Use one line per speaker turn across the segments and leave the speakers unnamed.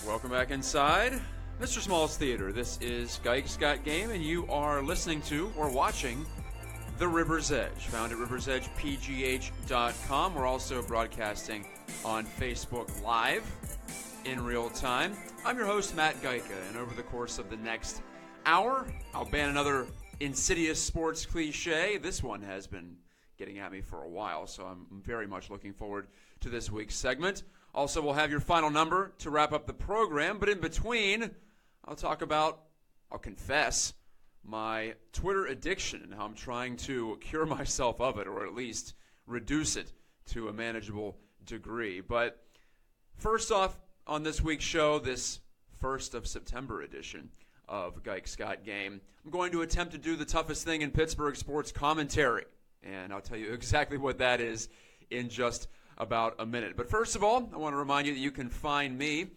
Welcome back inside Mr. Small's Theater. This is Gajtka Game, and you are listening to or watching The River's Edge, found at riversedgepgh.com. We're also broadcasting on Facebook Live in real time. I'm your host, Matt Gajtka, and over the course of the next hour, I'll ban another insidious sports cliche. This one has been getting at me for a while, so I'm very much looking forward to this week's segment. Also, we'll have your final number to wrap up the program, but in between, I'll confess my Twitter addiction and how I'm trying to cure myself of it, or at least reduce it to a manageable degree. But first off, on this week's show, this 1st of September edition of Gajtka Game, I'm going to attempt to do the toughest thing in Pittsburgh sports commentary, and I'll tell you exactly what that is in just about a minute. But first of all, I want to remind you that you can find me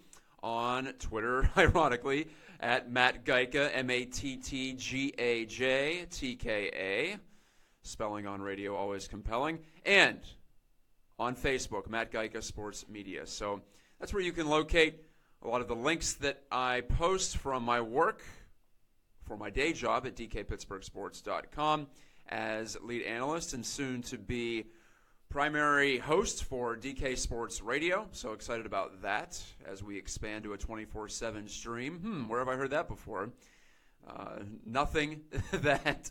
on Twitter, ironically, at Matt Gajtka, MattGajTka, spelling on radio always compelling, and on Facebook, Matt Gajtka Sports Media. So that's where you can locate a lot of the links that I post from my work for my day job at dkpittsburghsports.com as lead analyst and soon to be primary host for DK Sports Radio. So excited about that as we expand to a 24/7 stream. Where have I heard that before? Nothing that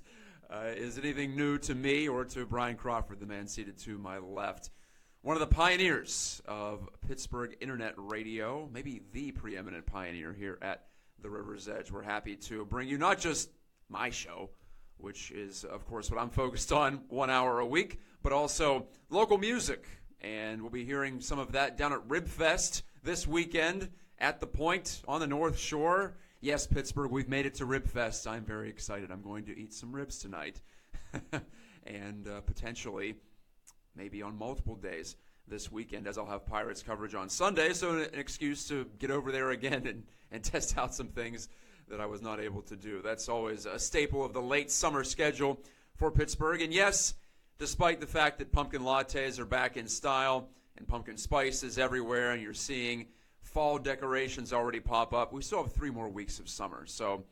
is anything new to me or to Brian Crawford, the man seated to my left. One of the pioneers of Pittsburgh Internet Radio, maybe the preeminent pioneer here at the River's Edge. We're happy to bring you not just my show, which is, of course, what I'm focused on 1 hour a week, but also local music. And we'll be hearing some of that down at Ribfest this weekend at the Point on the North Shore. Yes, Pittsburgh, we've made it to Ribfest. I'm very excited. I'm going to eat some ribs tonight. And potentially, maybe on multiple days this weekend, as I'll have Pirates coverage on Sunday. So an excuse to get over there again and test out some things that I was not able to do. That's always a staple of the late summer schedule for Pittsburgh. And yes, despite the fact that pumpkin lattes are back in style and pumpkin spice is everywhere and you're seeing fall decorations already pop up, we still have 3 more weeks of summer. So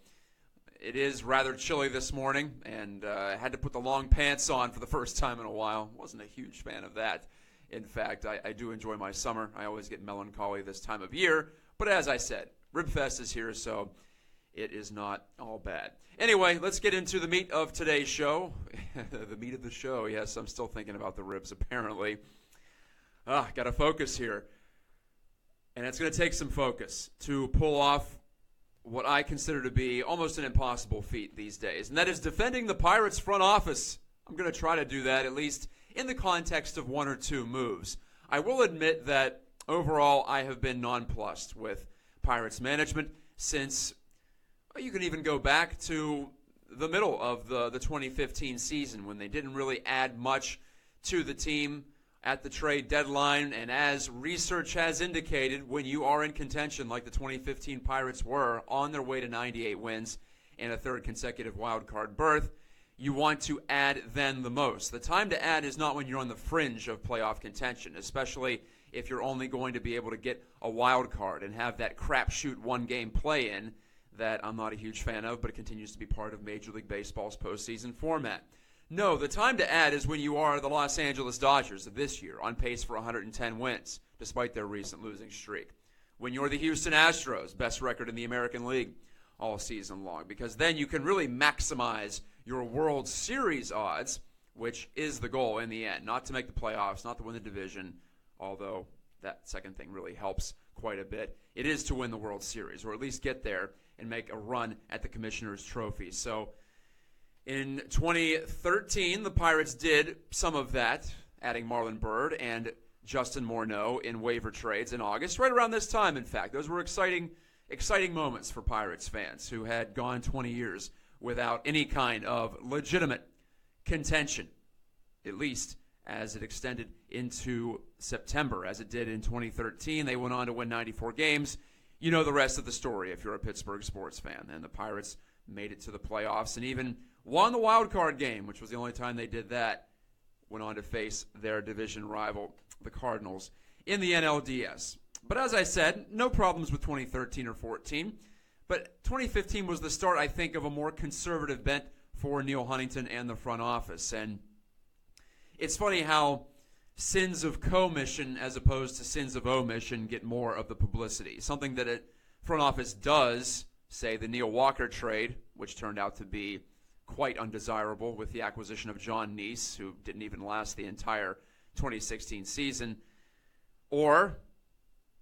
it is rather chilly this morning, and I had to put the long pants on for the first time in a while. Wasn't a huge fan of that. In fact, I do enjoy my summer. I always get melancholy this time of year. But as I said, Ribfest is here, so it is not all bad. Anyway, let's get into the meat of today's show. The meat of the show. Yes, I'm still thinking about the ribs, apparently. Got to focus here. And it's going to take some focus to pull off what I consider to be almost an impossible feat these days. And that is defending the Pirates front office. I'm going to try to do that, at least in the context of 1 or 2 moves. I will admit that overall I have been nonplussed with Pirates management since you can even go back to the middle of the 2015 season when they didn't really add much to the team at the trade deadline. And as research has indicated, when you are in contention like the 2015 Pirates were on their way to 98 wins and a 3rd consecutive wild card berth, you want to add then the most. The time to add is not when you're on the fringe of playoff contention, especially if you're only going to be able to get a wild card and have that crapshoot 1-game play-in that I'm not a huge fan of, but it continues to be part of Major League Baseball's postseason format. No, the time to add is when you are the Los Angeles Dodgers of this year, on pace for 110 wins, despite their recent losing streak. When you're the Houston Astros, best record in the American League all season long, because then you can really maximize your World Series odds, which is the goal in the end. Not to make the playoffs, not to win the division, although that second thing really helps quite a bit. It is to win the World Series, or at least get there and make a run at the Commissioner's Trophy. So in 2013, the Pirates did some of that, adding Marlon Byrd and Justin Morneau in waiver trades in August, right around this time, in fact. Those were exciting moments for Pirates fans who had gone 20 years without any kind of legitimate contention, at least as it extended into September, as it did in 2013. They went on to win 94 games. You know the rest of the story if you're a Pittsburgh sports fan. And the Pirates made it to the playoffs and even won the wild card game, which was the only time they did that. Went on to face their division rival, the Cardinals, in the NLDS. But as I said, no problems with 2013 or 14. But 2015 was the start, I think, of a more conservative bent for Neil Huntington and the front office. And it's funny how sins of commission as opposed to sins of omission get more of the publicity. Something that a front office does, say the Neil Walker trade, which turned out to be quite undesirable with the acquisition of John Neese, who didn't even last the entire 2016 season, or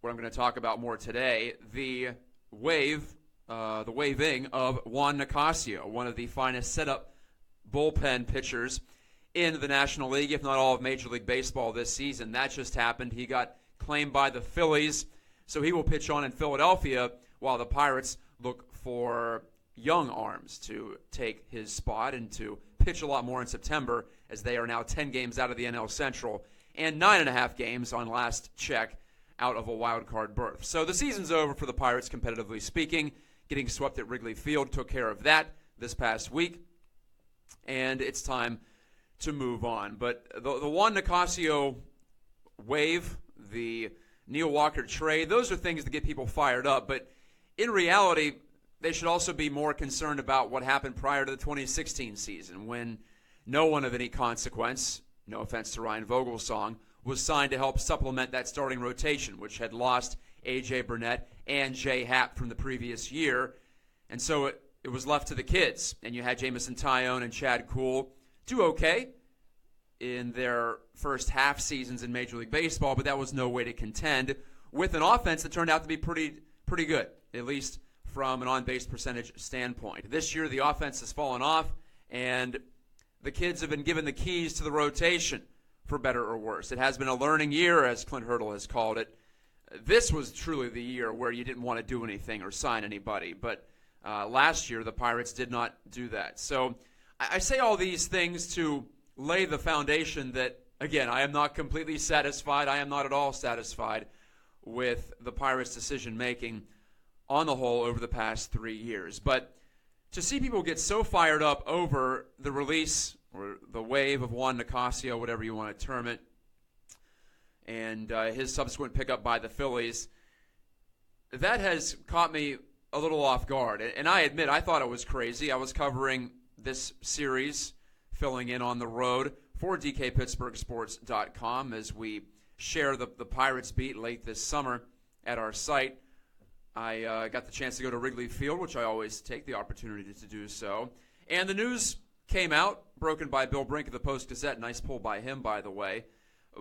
what I'm going to talk about more today, the waiving of Juan Nicasio, one of the finest setup bullpen pitchers in the National League, if not all of Major League Baseball this season. That just happened. He got claimed by the Phillies, so he will pitch on in Philadelphia while the Pirates look for young arms to take his spot and to pitch a lot more in September, as they are now 10 games out of the NL Central and 9.5 games on last check out of a wild card berth. So the season's over for the Pirates, competitively speaking. Getting swept at Wrigley Field took care of that this past week, and it's time to move on. But the Juan Nicasio wave, the Neil Walker trade, those are things that get people fired up. But in reality, they should also be more concerned about what happened prior to the 2016 season, when no one of any consequence, no offense to Ryan Vogelsong, was signed to help supplement that starting rotation, which had lost A.J. Burnett and Jay Happ from the previous year. And so it was left to the kids. And you had Jamison Tyone and Chad Kuhl do okay in their first half seasons in Major League Baseball, but that was no way to contend with an offense that turned out to be pretty good, at least from an on-base percentage standpoint. This year, the offense has fallen off, and the kids have been given the keys to the rotation, for better or worse. It has been a learning year, as Clint Hurdle has called it. This was truly the year where you didn't want to do anything or sign anybody, but last year the Pirates did not do that. So I say all these things to lay the foundation that, again, I am not completely satisfied. I am not at all satisfied with the Pirates' decision-making on the whole over the past 3 years. But to see people get so fired up over the release or the wave of Juan Nicasio, whatever you want to term it, and his subsequent pickup by the Phillies, that has caught me a little off guard. And I admit, I thought it was crazy. I was covering this series, filling in on the road for DKPittsburghSports.com as we share the Pirates beat late this summer at our site. I got the chance to go to Wrigley Field, which I always take the opportunity to do so. And the news came out, broken by Bill Brink of the Post-Gazette. Nice pull by him, by the way.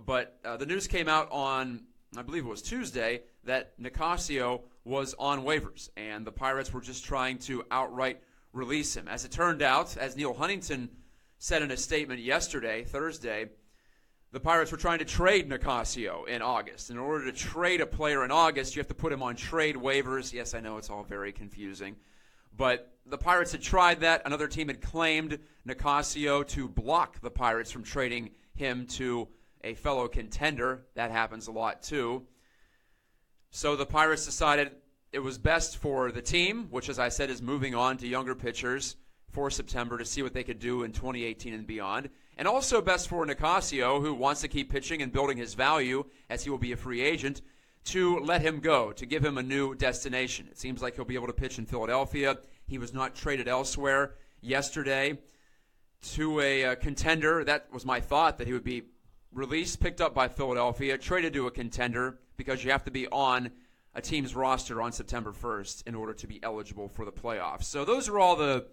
But the news came out on, I believe it was Tuesday, that Nicasio was on waivers, and the Pirates were just trying to outright release him. As it turned out, as Neil Huntington said in a statement yesterday, Thursday, the Pirates were trying to trade Nicasio in August. In order to trade a player in August, you have to put him on trade waivers. Yes, I know it's all very confusing. But the Pirates had tried that. Another team had claimed Nicasio to block the Pirates from trading him to a fellow contender. That happens a lot, too. So the Pirates decided it was best for the team, which, as I said, is moving on to younger pitchers for September to see what they could do in 2018 and beyond. And also best for Nicasio, who wants to keep pitching and building his value as he will be a free agent, to let him go, to give him a new destination. It seems like he'll be able to pitch in Philadelphia. He was not traded elsewhere yesterday to a contender. That was my thought, that he would be released, picked up by Philadelphia, traded to a contender, because you have to be on a team's roster on September 1st in order to be eligible for the playoffs. So those are all the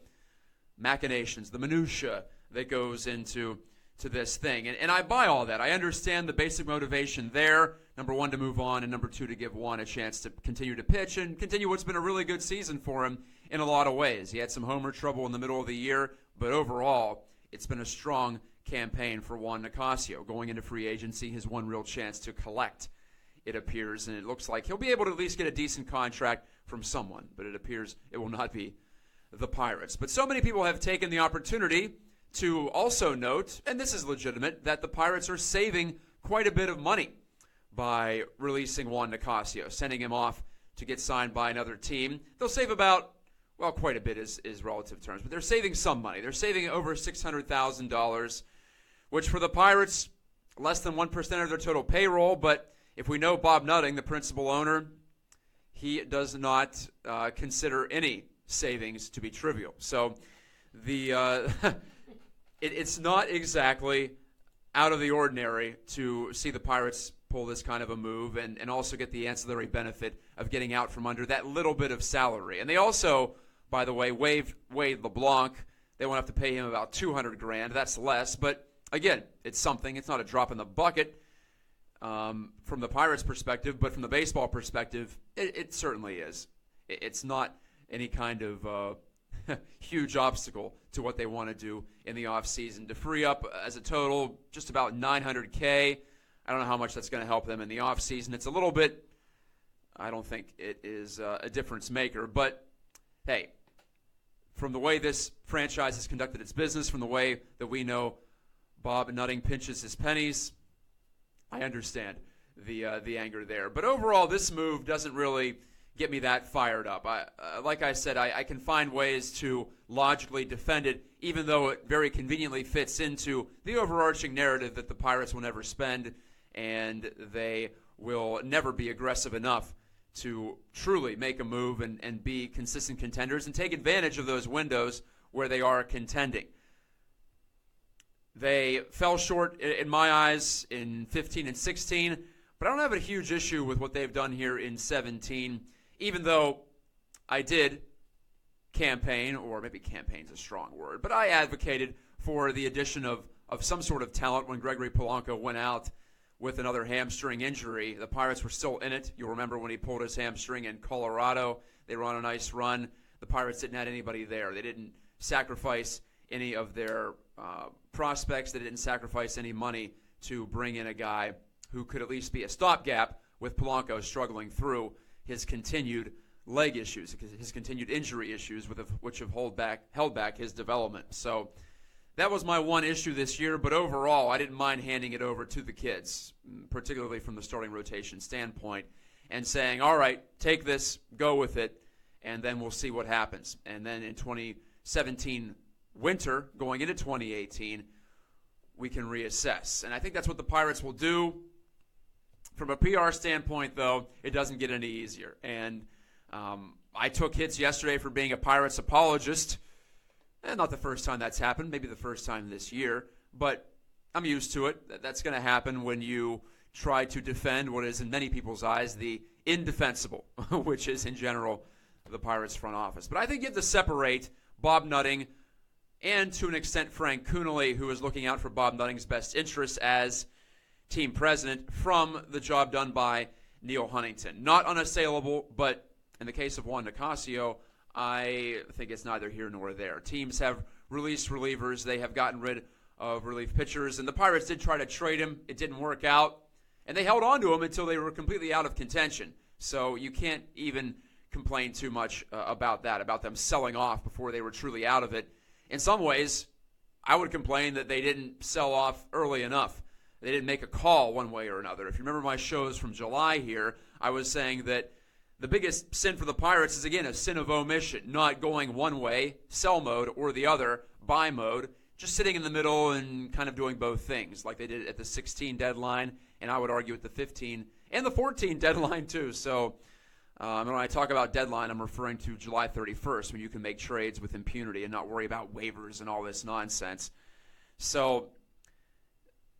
machinations, the minutia that goes into this thing. And I buy all that. I understand the basic motivation there. Number one, to move on, and number two, to give Juan a chance to continue to pitch and continue what's been a really good season for him in a lot of ways. He had some homer trouble in the middle of the year, but overall, it's been a strong campaign for Juan Nicasio. Going into free agency, his one real chance to collect, it appears, and it looks like he'll be able to at least get a decent contract from someone, but it appears it will not be the Pirates. But so many people have taken the opportunity to also note, and this is legitimate, that the Pirates are saving quite a bit of money by releasing Juan Nicasio, sending him off to get signed by another team. They'll save about, well, quite a bit is relative terms, but they're saving some money. They're saving over $600,000, which for the Pirates, less than 1% of their total payroll, but if we know Bob Nutting, the principal owner, he does not consider any savings to be trivial. So it's not exactly out of the ordinary to see the Pirates pull this kind of a move and also get the ancillary benefit of getting out from under that little bit of salary. And they also, by the way, waived Wade LeBlanc. They won't have to pay him about $200,000. That's less, but again, it's something. It's not a drop in the bucket from the Pirates' perspective, but from the baseball perspective, it certainly is. It's not any kind of huge obstacle to what they want to do in the offseason. To free up as a total just about $900K. I don't know how much that's going to help them in the offseason. It's a little bit, I don't think it is a difference maker, but hey, from the way this franchise has conducted its business, from the way that we know Bob Nutting pinches his pennies, I understand the anger there. But overall, this move doesn't really get me that fired up. Like I said, I can find ways to logically defend it, even though it very conveniently fits into the overarching narrative that the Pirates will never spend and they will never be aggressive enough to truly make a move and be consistent contenders and take advantage of those windows where they are contending. They fell short, in my eyes, in 15 and 16, but I don't have a huge issue with what they've done here in 17, even though I did campaign, or maybe campaign's a strong word, but I advocated for the addition of some sort of talent when Gregory Polanco went out with another hamstring injury. The Pirates were still in it. You'll remember when he pulled his hamstring in Colorado. They were on a nice run. The Pirates didn't have anybody there. They didn't sacrifice any of their prospects. They didn't sacrifice any money to bring in a guy who could at least be a stopgap with Polanco struggling through his continued leg issues, his continued injury issues, which have held back his development. So that was my one issue this year, but overall, I didn't mind handing it over to the kids, particularly from the starting rotation standpoint, and saying, all right, take this, go with it, and then we'll see what happens. And then in 2017 winter, going into 2018, we can reassess. And I think that's what the Pirates will do. From a PR standpoint, though, it doesn't get any easier. And I took hits yesterday for being a Pirates apologist. Not the first time that's happened, maybe the first time this year, but I'm used to it. That's going to happen when you try to defend what is, in many people's eyes, the indefensible, which is, in general, the Pirates front office. But I think you have to separate Bob Nutting and, to an extent, Frank Coonelly, who is looking out for Bob Nutting's best interests as team president, from the job done by Neil Huntington. Not unassailable, but in the case of Juan Nicasio, I think it's neither here nor there. Teams have released relievers. They have gotten rid of relief pitchers, and the Pirates did try to trade him. It didn't work out, and they held on to him until they were completely out of contention. So you can't even complain too much about that, about them selling off before they were truly out of it. In some ways, I would complain that they didn't sell off early enough. They didn't make a call one way or another. If you remember my shows from July here, I was saying that the biggest sin for the Pirates is, again, a sin of omission, not going one way, sell mode, or the other, buy mode, just sitting in the middle and kind of doing both things, like they did at the 16 deadline, and I would argue at the 15 and the 14 deadline too. So when I talk about deadline, I'm referring to July 31st, when you can make trades with impunity and not worry about waivers and all this nonsense. So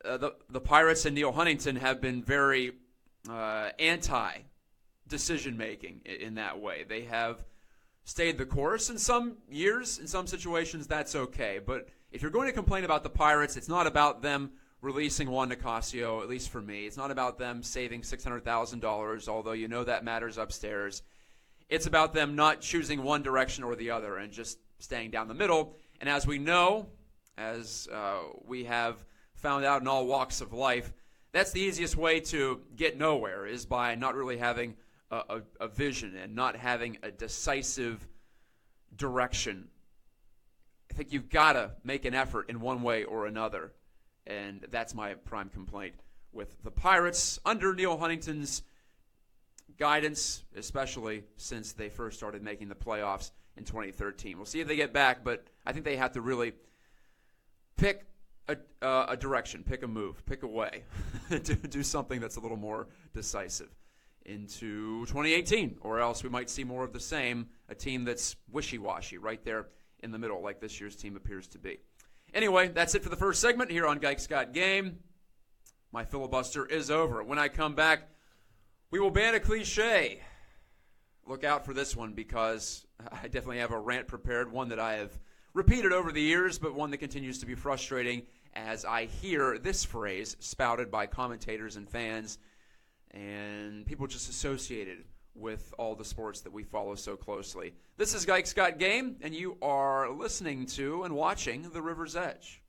the Pirates and Neil Huntington have been very anti-decision-making in that way. They have stayed the course. In some years, in some situations, that's okay. But if you're going to complain about the Pirates, it's not about them releasing Juan Nicasio, at least for me. It's not about them saving $600,000, although you know that matters upstairs. It's about them not choosing one direction or the other and just staying down the middle. And as we know, as we have found out in all walks of life, that's the easiest way to get nowhere, is by not really having a vision and not having a decisive direction. I think you've got to make an effort in one way or another, and that's my prime complaint with the Pirates under Neil Huntington's guidance, especially since they first started making the playoffs in 2013. We'll see if they get back, but I think they have to really pick a direction, pick a move, pick a way, do something that's a little more decisive into 2018, or else we might see more of the same, a team that's wishy-washy right there in the middle, like this year's team appears to be. Anyway, that's it for the first segment here on Gajtka Game. My filibuster is over. When I come back, we will ban a cliche. Look out for this one because I definitely have a rant prepared, one that I have repeated over the years, but one that continues to be frustrating as I hear this phrase spouted by commentators and fans and people just associated with all the sports that we follow so closely. This is Gajtka Game, and you are listening to and watching The River's Edge.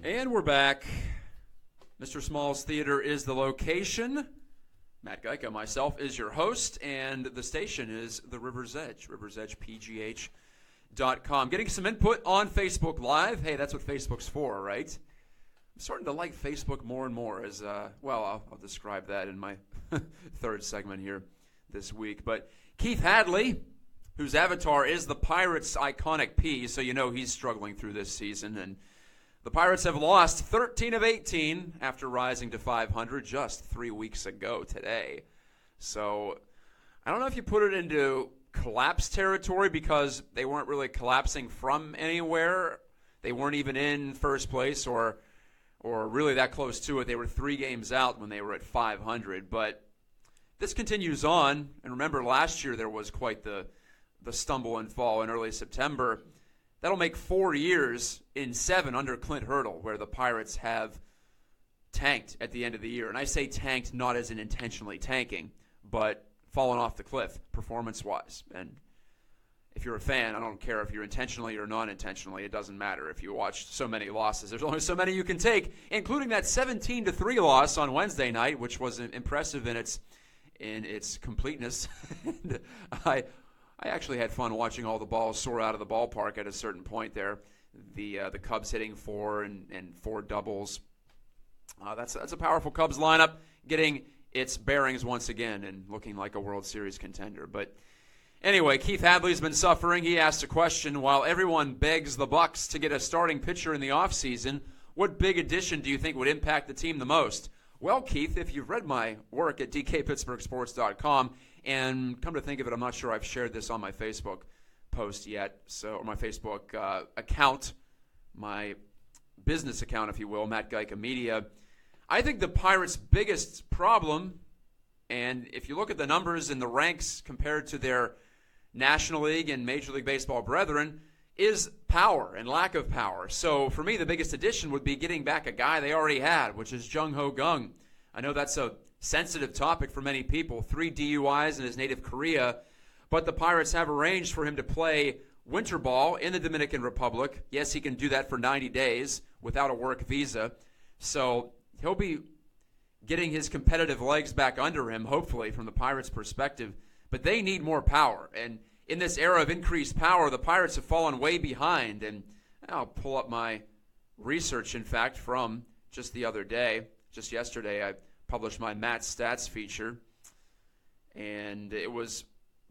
And we're back. Mr. Small's Theater is the location. Matt Gajtka, myself, is your host, and the station is the River's Edge, riversedgepgh.com. Getting some input on Facebook Live. Hey, that's what Facebook's for, right? I'm starting to like Facebook more and more as, I'll describe that in my third segment here this week. But Keith Hadley, whose avatar is the Pirates' iconic P, so you know he's struggling through this season. And the Pirates have lost 13 of 18 after rising to 500 just 3 weeks ago today. So I don't know if you put it into collapse territory because they weren't really collapsing from anywhere. They weren't even in first place or really that close to it. They were 3 games out when they were at 500. But this continues on. And remember, last year there was quite the stumble and fall in early September. That'll make 4 years in 7 under Clint Hurdle, where the Pirates have tanked at the end of the year. And I say tanked not as in intentionally tanking, but fallen off the cliff performance-wise. And if you're a fan, I don't care if you're intentionally or non-intentionally. It doesn't matter. If you watch so many losses, there's only so many you can take, including that 17-3 loss on Wednesday night, which was impressive in its completeness. And I actually had fun watching all the balls soar out of the ballpark at a certain point there. The Cubs hitting 4 and 4 doubles. That's a powerful Cubs lineup, getting its bearings once again and looking like a World Series contender. But anyway, Keith Hadley's been suffering. He asked a question, while everyone begs the Bucks to get a starting pitcher in the offseason, what big addition do you think would impact the team the most? Well, Keith, if you've read my work at dkpittsburghsports.com, and come to think of it, I'm not sure I've shared this on my Facebook post yet, or my Facebook account, my business account, if you will, Matt Gajtka Media. I think the Pirates' biggest problem, and if you look at the numbers and the ranks compared to their National League and Major League Baseball brethren, is power and lack of power. So for me, the biggest addition would be getting back a guy they already had, which is Jung-Ho Kang. I know that's a sensitive topic for many people, 3 DUIs in his native Korea, but the Pirates have arranged for him to play winter ball in the Dominican Republic. Yes, he can do that for 90 days without a work visa. So he'll be getting his competitive legs back under him, hopefully, from the Pirates' perspective. But they need more power. And in this era of increased power, the Pirates have fallen way behind. And I'll pull up my research, in fact, from just the other day. Just yesterday, I published my Matt Stats feature. And it was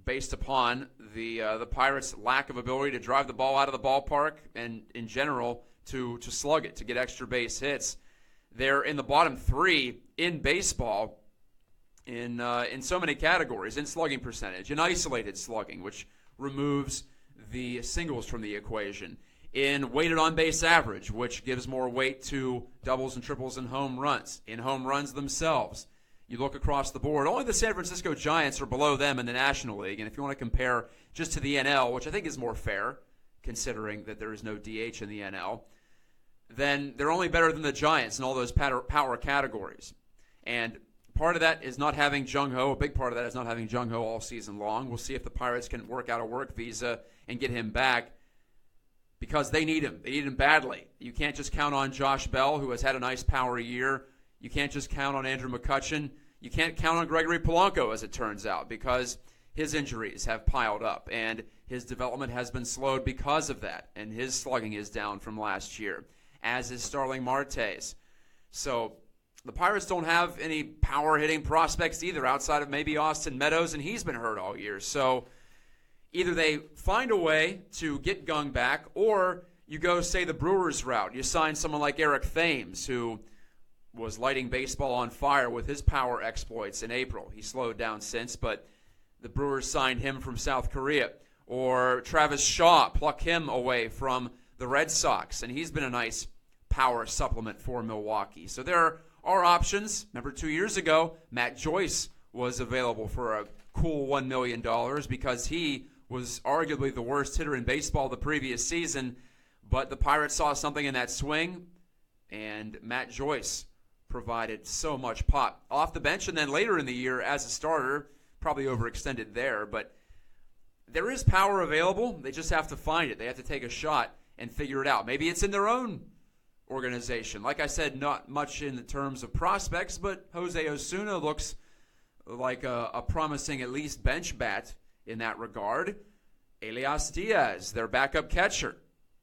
based upon the Pirates' lack of ability to drive the ball out of the ballpark and, in general, to slug it, to get extra base hits. They're in the bottom 3 in baseball in so many categories, in slugging percentage, in isolated slugging, which removes the singles from the equation, in weighted on-base average, which gives more weight to doubles and triples and home runs, in home runs themselves. You look across the board, only the San Francisco Giants are below them in the National League, and if you want to compare just to the NL, which I think is more fair, considering that there is no DH in the NL, then they're only better than the Giants in all those power categories. And part of that is not having Jung-Ho. A big part of that is not having Jung-Ho all season long. We'll see if the Pirates can work out a work visa and get him back because they need him. They need him badly. You can't just count on Josh Bell, who has had a nice power year. You can't just count on Andrew McCutchen. You can't count on Gregory Polanco, as it turns out, because his injuries have piled up, and his development has been slowed because of that, and his slugging is down from last year, as is Starling Marte's. So the Pirates don't have any power-hitting prospects either, outside of maybe Austin Meadows, and he's been hurt all year. So either they find a way to get Kang back, or you go, say, the Brewers route. You sign someone like Eric Thames, who was lighting baseball on fire with his power exploits in April. He slowed down since, but the Brewers signed him from South Korea. Or Travis Shaw, pluck him away from the Red Sox, and he's been a nice power supplement for Milwaukee. So there are options. Remember 2 years ago, Matt Joyce was available for a cool $1 million because he was arguably the worst hitter in baseball the previous season, but the Pirates saw something in that swing, and Matt Joyce provided so much pop off the bench, and then later in the year as a starter, probably overextended there, but there is power available. They just have to find it. They have to take a shot and figure it out. Maybe it's in their own organization. Like I said, not much in the terms of prospects, but Jose Osuna looks like a promising at least bench bat in that regard. Elias Diaz, their backup catcher.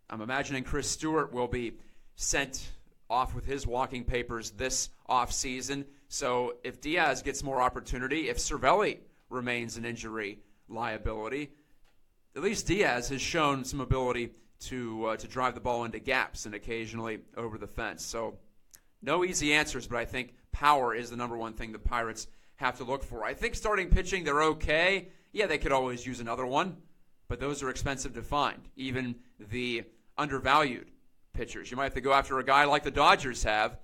I'm imagining Chris Stewart will be sent off with his walking papers this offseason. So if Diaz gets more opportunity, if Cervelli remains an injury liability, at least Diaz has shown some ability to drive the ball into gaps and occasionally over the fence. So no easy answers, but I think power is the number one thing the Pirates have to look for. I think starting pitching, they're okay. Yeah, they could always use another one, but those are expensive to find, even the undervalued pitchers. You might have to go after a guy like the Dodgers have,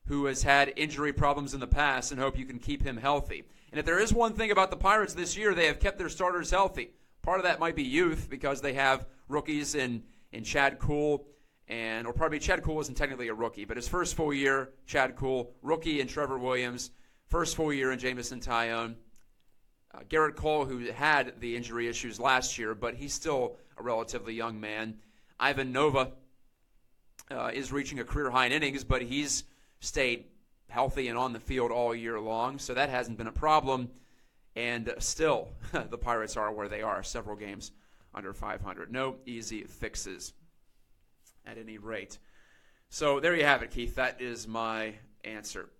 who has had injury problems in the past, and hope you can keep him healthy. And if there is one thing about the Pirates this year, they have kept their starters healthy. Part of that might be youth, because they have rookies in Chad Kuhl, or probably Chad Kuhl isn't technically a rookie, but his first full year, Chad Kuhl, rookie in Trevor Williams, first full year in Jamison Tyone. Garrett Cole, who had the injury issues last year, but he's still a relatively young man. Ivan Nova is reaching a career high in innings, but he's stayed healthy and on the field all year long, so that hasn't been a problem. And still, the Pirates are where they are, several games under 500. No easy fixes at any rate. So there you have it, Keith. That is my answer.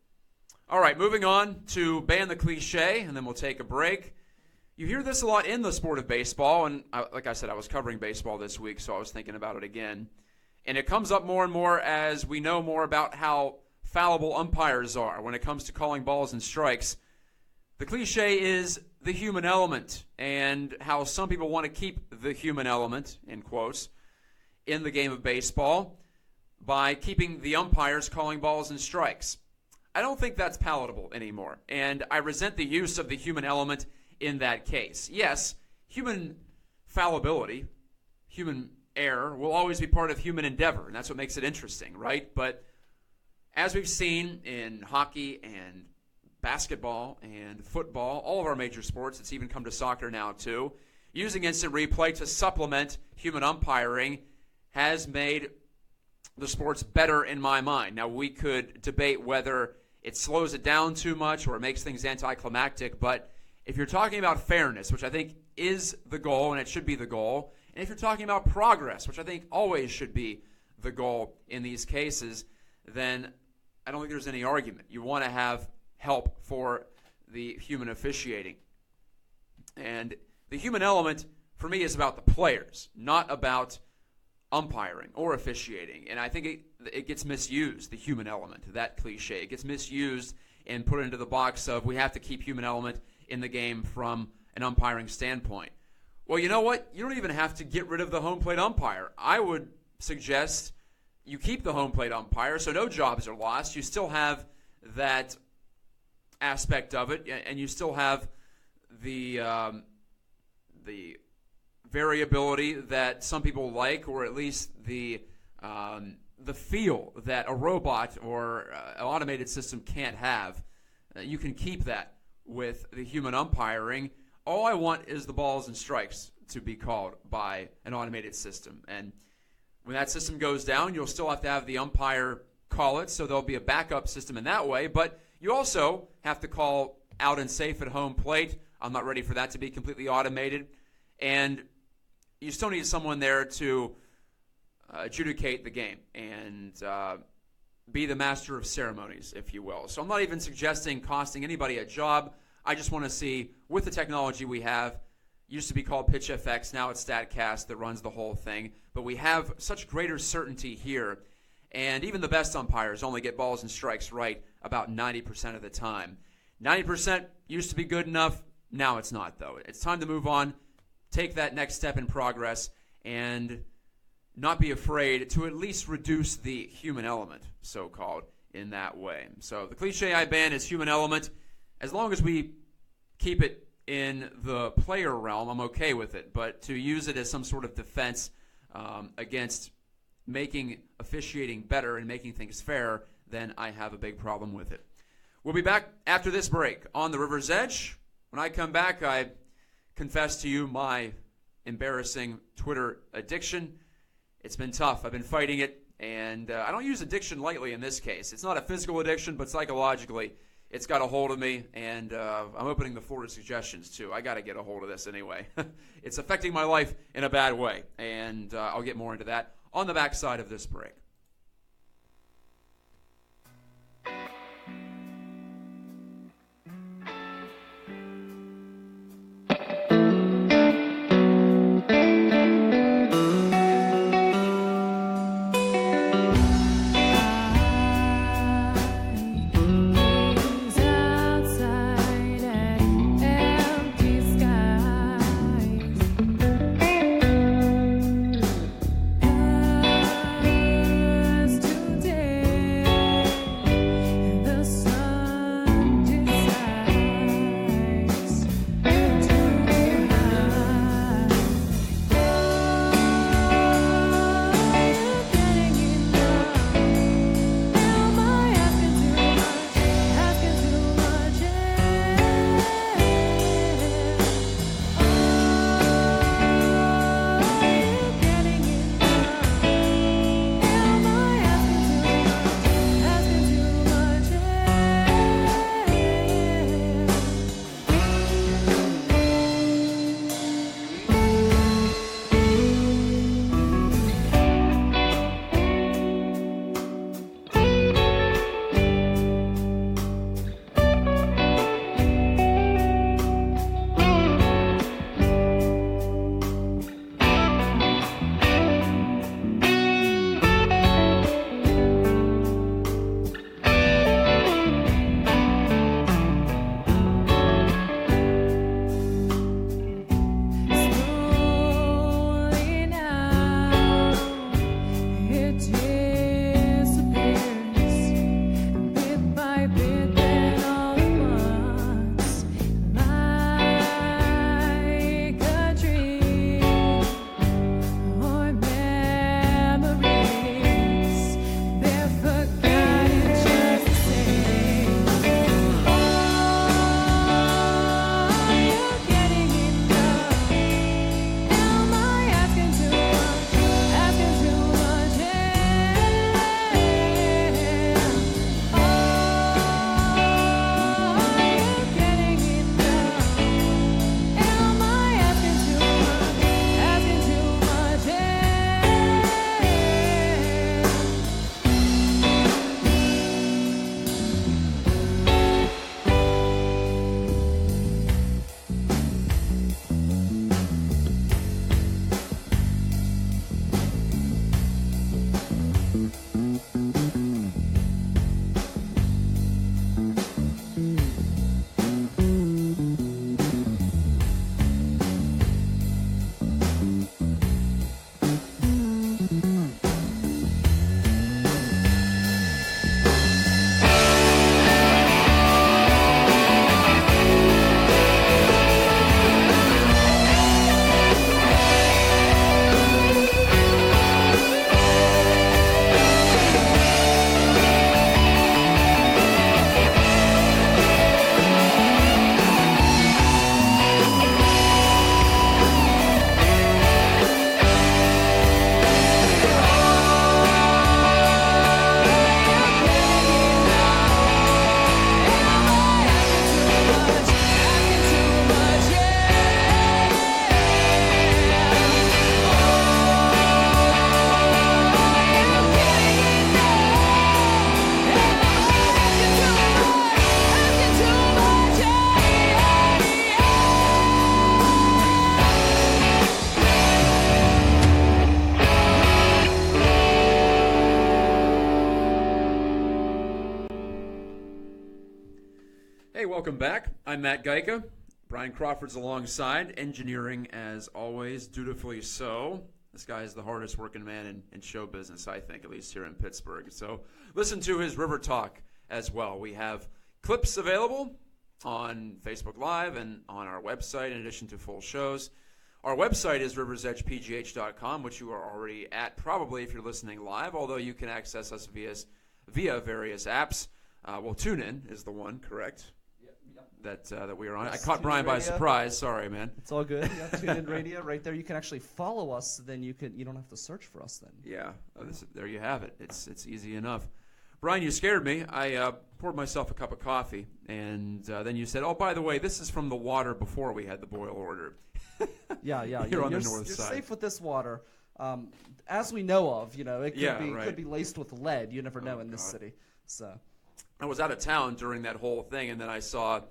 All right, moving on to ban the cliche, and then we'll take a break. You hear this a lot in the sport of baseball, and like I said, I was covering baseball this week, so I was thinking about it again. And it comes up more and more as we know more about how fallible umpires are when it comes to calling balls and strikes. The cliche is the human element, and how some people want to keep the human element, in quotes, in the game of baseball by keeping the umpires calling balls and strikes. I don't think that's palatable anymore, and I resent the use of the human element in that case. Yes, human fallibility, human error, will always be part of human endeavor, and that's what makes it interesting, right? But as we've seen in hockey and basketball and football, all of our major sports, it's even come to soccer now too, using instant replay to supplement human umpiring has made the sports better in my mind. Now, we could debate whether it slows it down too much or it makes things anticlimactic, but if you're talking about fairness, which I think is the goal, and it should be the goal, and if you're talking about progress, which I think always should be the goal in these cases, then I don't think there's any argument. You want to have help for the human officiating. And the human element, for me, is about the players, not about umpiring or officiating. And I think it gets misused, the human element, that cliche. It gets misused and put into the box of we have to keep human element in the game from an umpiring standpoint. Well, you know what? You don't even have to get rid of the home plate umpire. I would suggest you keep the home plate umpire so no jobs are lost. You still have that aspect of it, and you still have the variability that some people like, or at least the feel that a robot or an automated system can't have. You can keep that with the human umpiring. All I want is the balls and strikes to be called by an automated system. And when that system goes down, you'll still have to have the umpire call it, so there'll be a backup system in that way. But you also have to call out and safe at home plate. I'm not ready for that to be completely automated. And you still need someone there to adjudicate the game and be the master of ceremonies, if you will. So I'm not even suggesting costing anybody a job. I just want to see, with the technology we have, used to be called PitchFX, now it's StatCast that runs the whole thing, but we have such greater certainty here, and even the best umpires only get balls and strikes right about 90% of the time. 90% used to be good enough, now it's not, though. It's time to move on, take that next step in progress, and not be afraid to at least reduce the human element, so-called, in that way. So the cliche I ban is human element. As long as we keep it in the player realm, I'm okay with it. But to use it as some sort of defense against making officiating better and making things fair, then I have a big problem with it. We'll be back after this break on the River's Edge. When I come back, I confess to you my embarrassing Twitter addiction. It's been tough. I've been fighting it, and I don't use addiction lightly in this case. It's not a physical addiction, but psychologically, it's got a hold of me, and I'm opening the floor to suggestions, too. I got to get a hold of this anyway. It's affecting my life in a bad way, and I'll get more into that on the backside of this break. Hey, welcome back. I'm Matt Gajtka. Brian Crawford's alongside, engineering as always, dutifully so. This guy is the hardest working man in show business, I think, at least here in Pittsburgh. So listen to his River Talk as well. We have clips available on Facebook Live and on our website in addition to full shows. Our website is riversedgepgh.com, which you are already at probably if you're listening live, although you can access us via various apps. TuneIn is the one, correct? That we are on. Yes, I caught Brian by surprise. Sorry, man.
It's all good. Yeah, TuneIn Radio right there. You can actually follow us. Then you don't have to search for us. Then.
Yeah, there you have it. It's easy enough. Brian, you scared me. I poured myself a cup of coffee, and then you said, "Oh, by the way, this is from the water before we had the boil order."
Yeah.
You're on the north
you're
side.
You're safe with this water. As we know of, it could be laced with lead. You never know in this city. So.
I was out of town during that whole thing, and then I saw.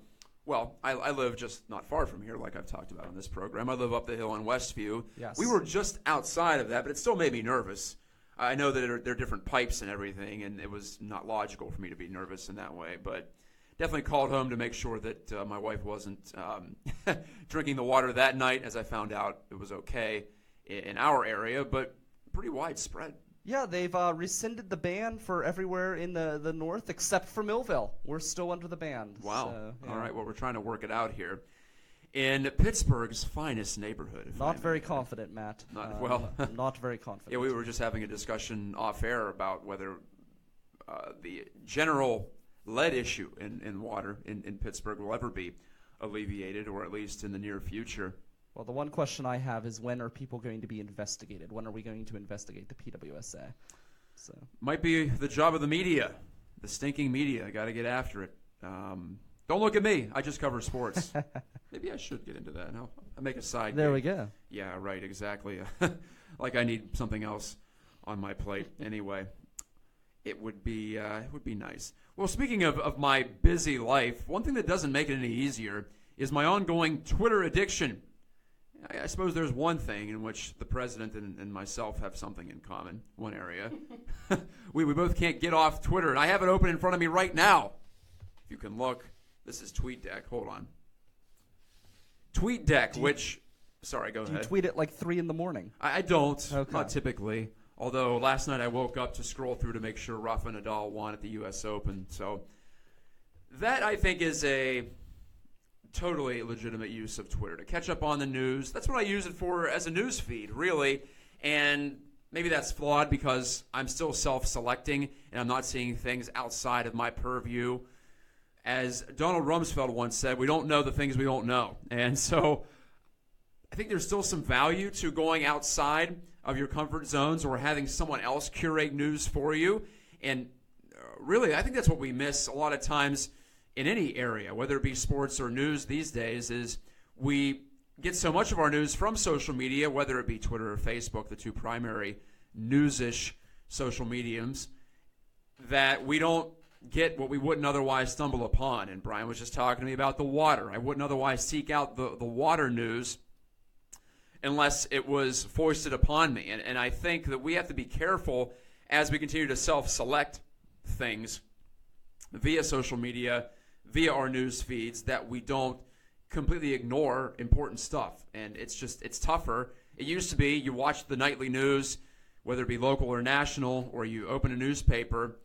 Well, I live just not far from here, like I've talked about on this program. I live up the hill in Westview.
Yes.
We were just outside of that, but it still made me nervous. I know that there are different pipes and everything, and it was not logical for me to be nervous in that way. But definitely called home to make sure that my wife wasn't drinking the water that night, as I found out it was okay in our area, but pretty widespread.
Yeah, they've rescinded the ban for everywhere in the north except for Millville. We're still under the ban.
Wow.
So, yeah.
All right, well, we're trying to work it out here. In Pittsburgh's finest neighborhood.
Not very confident, Matt. Not very confident.
Yeah, we were just having a discussion off air about whether the general lead issue in water in Pittsburgh will ever be alleviated, or at least in the near future.
Well, the one question I have is, when are people going to be investigated? When are we going to investigate the PWSA? So
might be the job of the media, the stinking media. Got to get after it. Don't look at me. I just cover sports. Maybe I should get into that. No, I make a side.
There
gig.
we go.
Yeah, right. Exactly. Like I need something else on my plate. Anyway, it would be nice. Well, speaking of my busy life, one thing that doesn't make it any easier is my ongoing Twitter addiction. I suppose there's one thing in which the president and myself have something in common, one area. we both can't get off Twitter, and I have it open in front of me right now. If you can look, this is TweetDeck. Hold on. TweetDeck, which, sorry, go ahead.
Do you tweet at like 3 in the morning?
I don't,
okay.
Not typically. Although last night I woke up to scroll through to make sure Rafa Nadal won at the U.S. Open. So that, I think, is a totally legitimate use of Twitter to catch up on the news. That's what I use it for as a news feed, really. And maybe that's flawed because I'm still self-selecting and I'm not seeing things outside of my purview. As Donald Rumsfeld once said, we don't know the things we don't know. And so I think there's still some value to going outside of your comfort zones or having someone else curate news for you. And really, I think that's what we miss a lot of times in any area, whether it be sports or news these days, is we get so much of our news from social media, whether it be Twitter or Facebook, the two primary news-ish social mediums, that we don't get what we wouldn't otherwise stumble upon. And Brian was just talking to me about the water. I wouldn't otherwise seek out the water news unless it was foisted upon me. And I think that we have to be careful as we continue to self-select things via social media, via our news feeds, that we don't completely ignore important stuff. And it's tougher. It used to be you watch the nightly news, whether it be local or national, or you open a newspaper,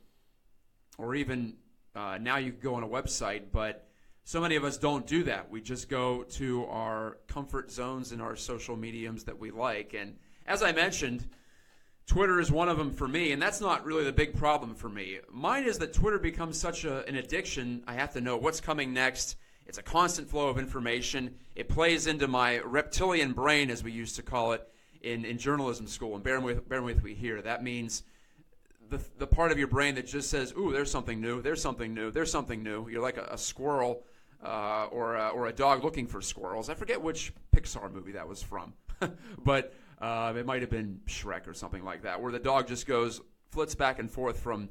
or even now you can go on a website, but so many of us don't do that. We just go to our comfort zones and our social mediums that we like. And as I mentioned, Twitter is one of them for me, and that's not really the big problem for me. Mine is that Twitter becomes such an addiction. I have to know what's coming next. It's a constant flow of information. It plays into my reptilian brain, as we used to call it in journalism school. And bear with me here. That means the part of your brain that just says, ooh, there's something new, there's something new, there's something new. You're like a squirrel or a dog looking for squirrels. I forget which Pixar movie that was from, but it might have been Shrek or something like that, where the dog just flits back and forth from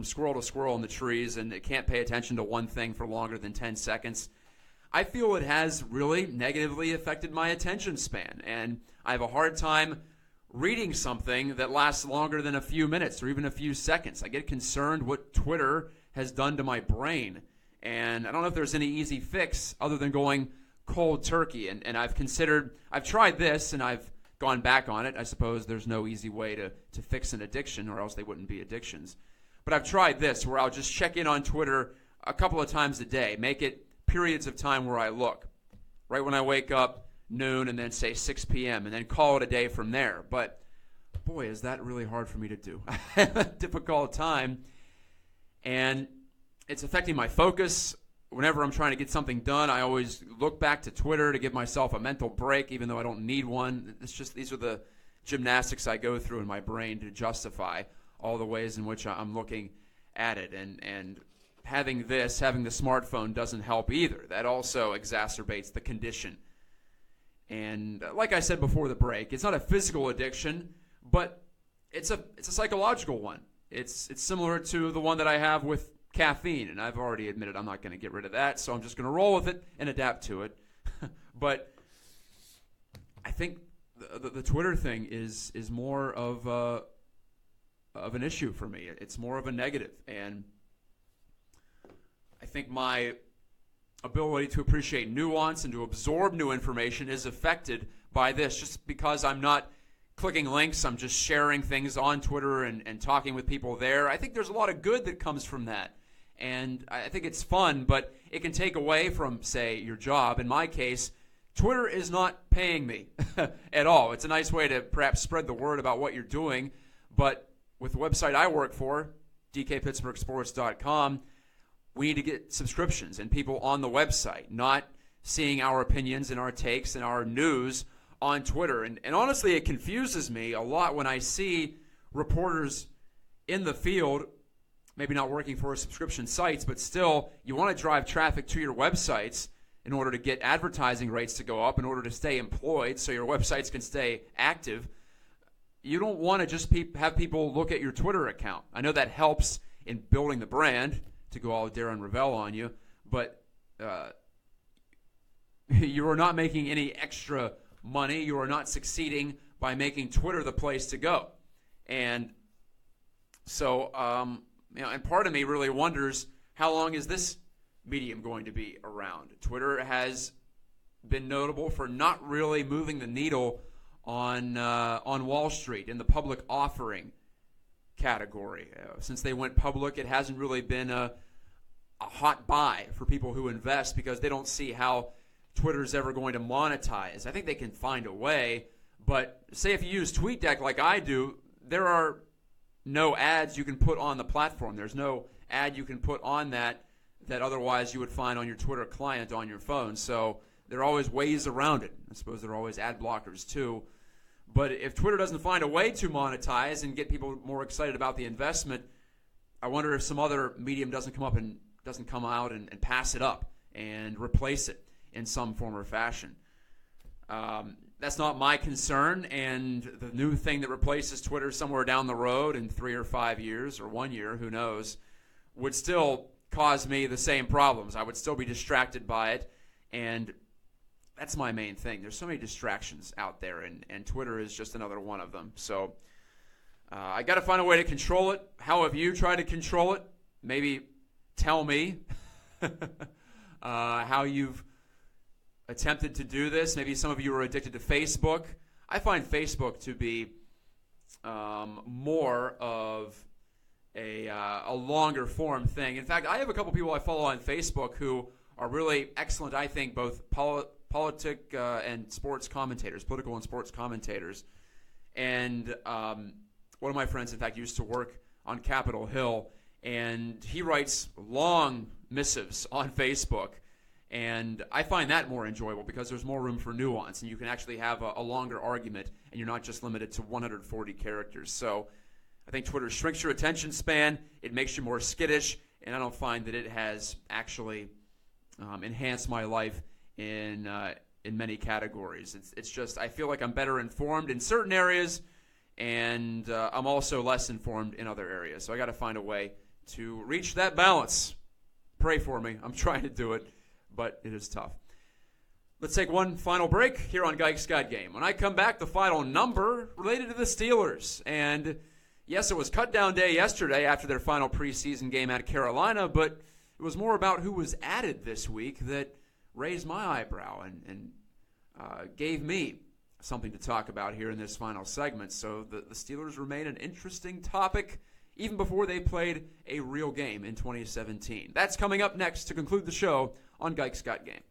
squirrel to squirrel in the trees, and it can't pay attention to one thing for longer than 10 seconds. I feel it has really negatively affected my attention span, and I have a hard time reading something that lasts longer than a few minutes or even a few seconds. I get concerned what Twitter has done to my brain, And I don't know if there's any easy fix other than going cold turkey. And I've tried this, and I've gone back on it. I suppose there's no easy way to fix an addiction, or else they wouldn't be addictions. But I've tried this, where I'll just check in on Twitter a couple of times a day, make it periods of time where I look. Right when I wake up, noon, and then say 6 p.m., and then call it a day from there. But boy, is that really hard for me to do. I have a difficult time, and it's affecting my focus. Whenever I'm trying to get something done, I always look back to Twitter to give myself a mental break, even though I don't need one. It's just these are the gymnastics I go through in my brain to justify all the ways in which I'm looking at it. And having the smartphone doesn't help either. That also exacerbates the condition. And like I said before the break, it's not a physical addiction, but it's a psychological one. It's similar to the one that I have with caffeine, and I've already admitted I'm not going to get rid of that, so I'm just going to roll with it and adapt to it. But I think the Twitter thing is more of an issue for me. It's more of a negative, and I think my ability to appreciate nuance and to absorb new information is affected by this. Just because I'm not clicking links, I'm just sharing things on Twitter and talking with people there. I think there's a lot of good that comes from that. And I think it's fun, but it can take away from, say, your job. In my case, Twitter is not paying me at all. It's a nice way to perhaps spread the word about what you're doing. But with the website I work for, dkpittsburghsports.com, we need to get subscriptions and people on the website, not seeing our opinions and our takes and our news on Twitter. And honestly, it confuses me a lot when I see reporters in the field, maybe not working for subscription sites, but still, you want to drive traffic to your websites in order to get advertising rates to go up, in order to stay employed so your websites can stay active. You don't want to just have people look at your Twitter account. I know that helps in building the brand, to go all Darren Ravel on you, but you are not making any extra money. You are not succeeding by making Twitter the place to go. And so, and part of me really wonders, how long is this medium going to be around? Twitter has been notable for not really moving the needle on Wall Street in the public offering category. Since they went public, it hasn't really been a hot buy for people who invest, because they don't see how Twitter's ever going to monetize. I think they can find a way, but say if you use TweetDeck like I do, there are no ads you can put on the platform. There's no ad you can put on that otherwise you would find on your Twitter client on your phone. So there are always ways around it. I suppose there are always ad blockers too. But if Twitter doesn't find a way to monetize and get people more excited about the investment, I wonder if some other medium doesn't come out and pass it up and replace it in some form or fashion. That's not my concern, and the new thing that replaces Twitter somewhere down the road in 3 or 5 years, or 1 year, who knows, would still cause me the same problems. I would still be distracted by it, and that's my main thing. There's so many distractions out there, and Twitter is just another one of them. So I got to find a way to control it. How have you tried to control it? Maybe tell me how you've attempted to do this. Maybe some of you are addicted to Facebook. I find Facebook to be more of a longer form thing. In fact, I have a couple people I follow on Facebook who are really excellent, I think, both political and sports commentators. And one of my friends, in fact, used to work on Capitol Hill, and he writes long missives on Facebook. And I find that more enjoyable because there's more room for nuance, and you can actually have a longer argument, and you're not just limited to 140 characters. So I think Twitter shrinks your attention span. It makes you more skittish, and I don't find that it has actually enhanced my life in many categories. It's just I feel like I'm better informed in certain areas, and I'm also less informed in other areas. So I got to find a way to reach that balance. Pray for me. I'm trying to do it, but it is tough. Let's take one final break here on Gajtka Game. When I come back, the final number related to the Steelers. And yes, it was cut down day yesterday after their final preseason game at Carolina, but it was more about who was added this week that raised my eyebrow and gave me something to talk about here in this final segment. So the Steelers remain an interesting topic even before they played a real game in 2017. That's coming up next to conclude the show on Gajtka's Got Game.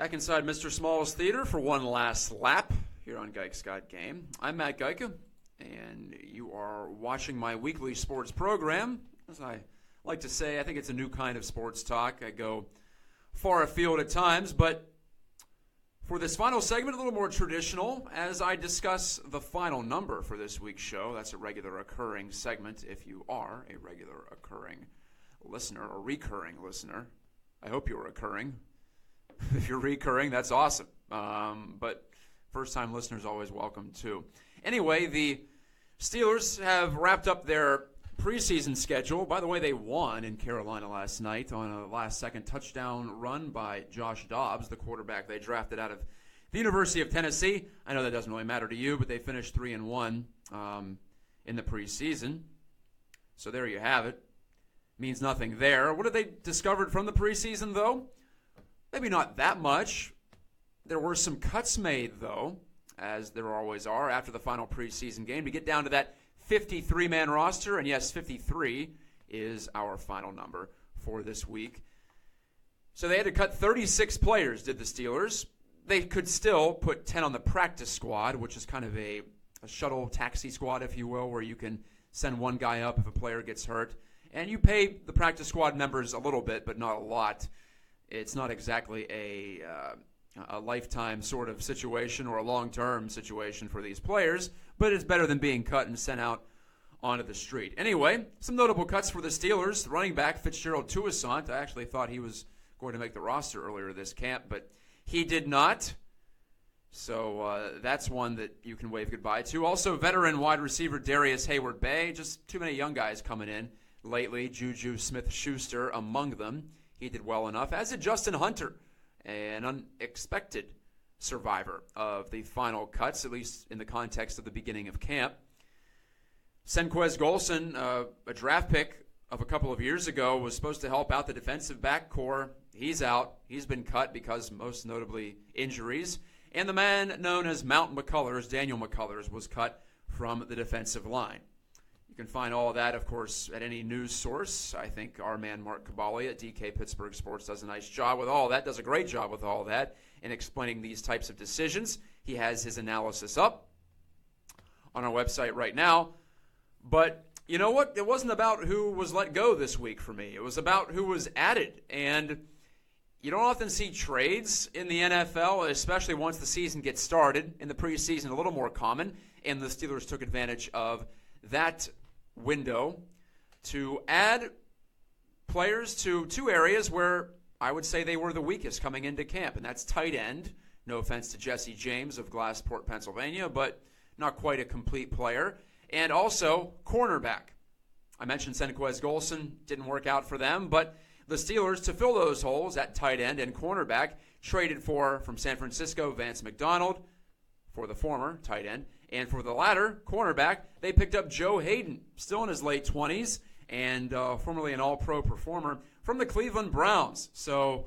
Back inside Mr. Small's Theater for one last lap here on Gajtka's Got Game. I'm Matt Gajtka, and you are watching my weekly sports program. As I like to say, I think it's a new kind of sports talk. I go far afield at times, but for this final segment, a little more traditional as I discuss the final number for this week's show. That's a regular occurring segment if you are a regular occurring listener or recurring listener. I hope you're recurring. If you're recurring, that's awesome. But first-time listeners always welcome, too. Anyway, the Steelers have wrapped up their preseason schedule. By the way, they won in Carolina last night on a last-second touchdown run by Josh Dobbs, the quarterback they drafted out of the University of Tennessee. I know that doesn't really matter to you, but they finished 3-1 in the preseason. So there you have it. Means nothing there. What have they discovered from the preseason, though? Maybe not that much. There were some cuts made, though, as there always are after the final preseason game, to get down to that 53-man roster. And yes, 53 is our final number for this week. So they had to cut 36 players, did the Steelers. They could still put 10 on the practice squad, which is kind of a shuttle taxi squad, if you will, where you can send one guy up if a player gets hurt. And you pay the practice squad members a little bit, but not a lot. It's not exactly a lifetime sort of situation or a long-term situation for these players, but it's better than being cut and sent out onto the street. Anyway, some notable cuts for the Steelers. The running back, Fitzgerald Toussaint, I actually thought he was going to make the roster earlier this camp, but he did not. So that's one that you can wave goodbye to. Also, veteran wide receiver Darius Hayward-Bay. Just too many young guys coming in lately. Juju Smith-Schuster among them. He did well enough, as did Justin Hunter, an unexpected survivor of the final cuts, at least in the context of the beginning of camp. Senquez Golson, a draft pick of a couple of years ago, was supposed to help out the defensive back core. He's out. He's been cut because most notably injuries. And the man known as Mount McCullers, Daniel McCullers, was cut from the defensive line. You can find all of that, of course, at any news source. I think our man Mark Cabali at DK Pittsburgh Sports does a nice job with all that, does a great job with all that in explaining these types of decisions. He has his analysis up on our website right now. But you know what? It wasn't about who was let go this week for me. It was about who was added. And you don't often see trades in the NFL, especially once the season gets started. In the preseason, a little more common. And the Steelers took advantage of that window to add players to two areas where I would say they were the weakest coming into camp, and that's tight end. No offense to Jesse James of Glassport, Pennsylvania, but not quite a complete player. And also cornerback. I mentioned Senquez Golson, didn't work out for them, but the Steelers, to fill those holes at tight end and cornerback, traded for, from San Francisco, Vance McDonald, for the former tight end. And for the latter, cornerback, they picked up Joe Hayden, still in his late 20s, and formerly an all-pro performer from the Cleveland Browns. So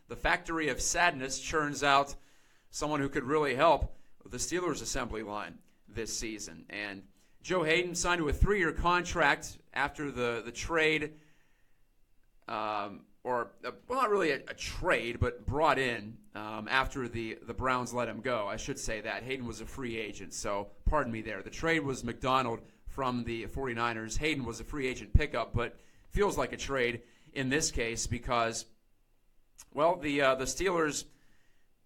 the factory of sadness churns out someone who could really help the Steelers' assembly line this season. And Joe Hayden signed to a 3-year contract after the trade, not really a trade, but brought in after the Browns let him go. I should say that. Hayden was a free agent, so pardon me there. The trade was McDonald from the 49ers. Hayden was a free agent pickup, but feels like a trade in this case because, well, the Steelers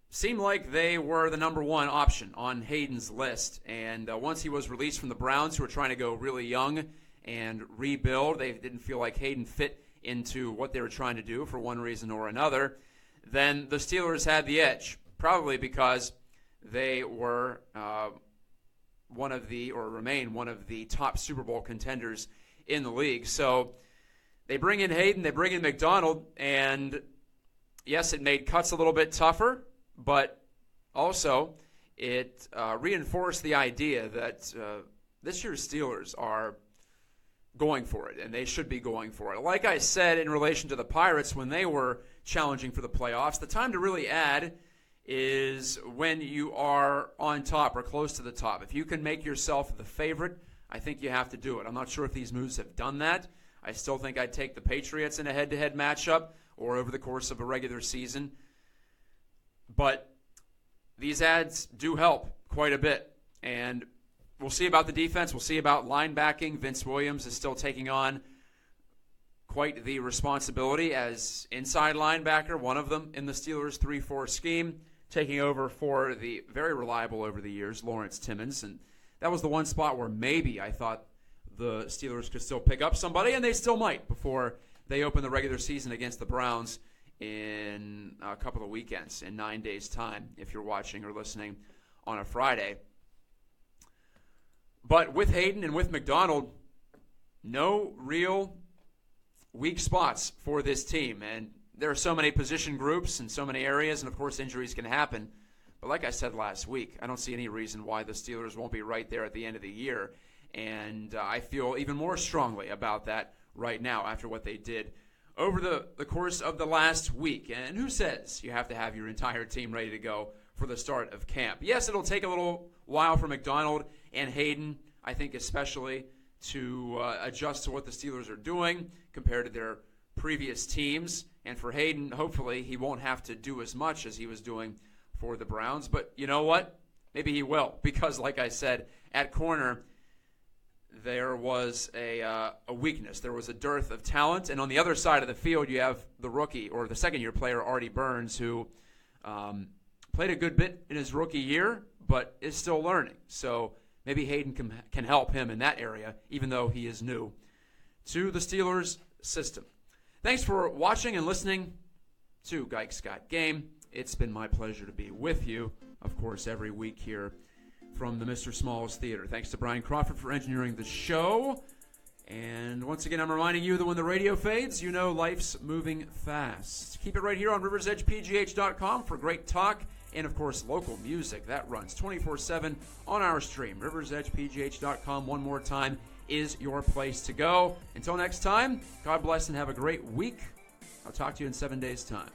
seemed like they were the number one option on Hayden's list. And once he was released from the Browns, who were trying to go really young and rebuild, they didn't feel like Hayden fit into what they were trying to do for one reason or another, then the Steelers had the edge, probably because they were remain one of the top Super Bowl contenders in the league. So they bring in Hayden, they bring in McDonald, and yes, it made cuts a little bit tougher, but also it reinforced the idea that this year's Steelers are going for it, and they should be going for it. Like I said in relation to the Pirates when they were challenging for the playoffs, the time to really add is when you are on top or close to the top. If you can make yourself the favorite, I think you have to do it. I'm not sure if these moves have done that. I still think I'd take the Patriots in a head-to-head matchup or over the course of a regular season. But these ads do help quite a bit. And we'll see about the defense. We'll see about linebacking. Vince Williams is still taking on quite the responsibility as inside linebacker, one of them in the Steelers' 3-4 scheme, taking over for the very reliable over the years, Lawrence Timmons. And that was the one spot where maybe I thought the Steelers could still pick up somebody, and they still might before they open the regular season against the Browns in a couple of weekends, in 9 days' time, if you're watching or listening on a Friday. But with Hayden and with McDonald, no real weak spots for this team. And there are so many position groups and so many areas, and of course injuries can happen. But like I said last week, I don't see any reason why the Steelers won't be right there at the end of the year. And I feel even more strongly about that right now after what they did over the course of the last week. And who says you have to have your entire team ready to go for the start of camp? Yes, it'll take a little while for McDonald and Hayden, I think especially, to adjust to what the Steelers are doing compared to their previous teams. And for Hayden, hopefully he won't have to do as much as he was doing for the Browns. But you know what? Maybe he will, because like I said, at corner, there was a weakness. There was a dearth of talent. And on the other side of the field, you have the rookie or the second-year player, Artie Burns, who played a good bit in his rookie year, but is still learning. So maybe Hayden can help him in that area, even though he is new to the Steelers system. Thanks for watching and listening to Gajtka Game. It's been my pleasure to be with you, of course, every week here from the Mr. Smalls Theater. Thanks to Brian Crawford for engineering the show. And once again, I'm reminding you that when the radio fades, you know life's moving fast. Keep it right here on riversedgepgh.com for great talk and, of course, local music. That runs 24/7 on our stream. riversedgepgh.com, one more time, is your place to go. Until next time, God bless and have a great week. I'll talk to you in 7 days' time.